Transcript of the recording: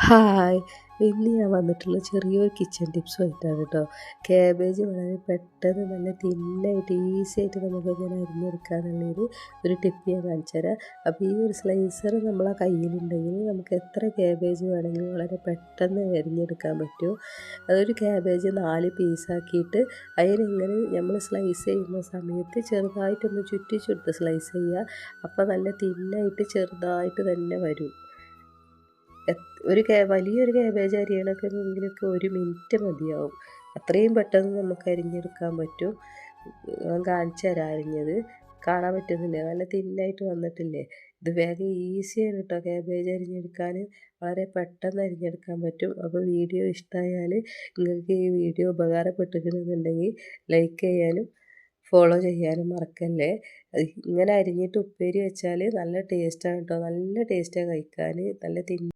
Hi! ഇന്ന് ഞാൻ വന്നിട്ടുള്ളത് ചെറിയൊരു കിച്ചൺ ടിപ്സുമായിട്ടാണ് കേട്ടോ. കാബേജ് വളരെ പെട്ടെന്ന് നല്ല തിന്നായിട്ട് ഈസിയായിട്ട് നമുക്കെങ്ങനെ അരിഞ്ഞെടുക്കാമെന്നുള്ളൊരു ടിപ്പ് ഞാൻ കാണിച്ചു തരാം. അപ്പോൾ ഈ ഒരു സ്ലൈസർ നമ്മളെ കയ്യിലുണ്ടെങ്കിൽ നമുക്ക് എത്ര കാബേജ് വേണമെങ്കിലും വളരെ പെട്ടെന്ന് അരിഞ്ഞെടുക്കാൻ പറ്റും. അതൊരു കാബേജ് 4 പീസാക്കിയിട്ട് അതിനിങ്ങനെ നമ്മൾ സ്ലൈസ് ചെയ്യുന്ന സമയത്ത് ചെറുതായിട്ടൊന്ന് ചുറ്റിച്ചെടുത്ത് സ്ലൈസ് ചെയ്യുക. അപ്പോൾ നല്ല തിന്നായിട്ട് ചെറുതായിട്ട് തന്നെ വരും. വലിയൊരു കാബേജ് അരിയണമെങ്കിലൊക്കെ 1 മിനിറ്റ് മതിയാവും. അത്രയും പെട്ടെന്ന് നമുക്ക് അരിഞ്ഞെടുക്കാൻ പറ്റും. ഞാൻ കാണിച്ചു തരാം അരിഞ്ഞത്. കാണാൻ പറ്റുന്നില്ലേ? നല്ല തിന്നായിട്ട് വന്നിട്ടില്ലേ? ഇത് വേഗം ഈസിയാണ് കേട്ടോ കാബേജ് അരിഞ്ഞെടുക്കാൻ. വളരെ പെട്ടെന്ന് അരിഞ്ഞെടുക്കാൻ പറ്റും. അപ്പോൾ വീഡിയോ ഇഷ്ടമായാൽ നിങ്ങൾക്ക് ഈ വീഡിയോ ഉപകാരപ്പെട്ടിട്ടുണ്ടെന്നുണ്ടെങ്കിൽ ലൈക്ക് ചെയ്യാനും ഫോളോ ചെയ്യാനും മറക്കല്ലേ. ഇങ്ങനെ അരിഞ്ഞിട്ട് ഉപ്പേരി വെച്ചാൽ നല്ല ടേസ്റ്റാണ് കേട്ടോ. നല്ല ടേസ്റ്റാണ് കഴിക്കാൻ. നല്ല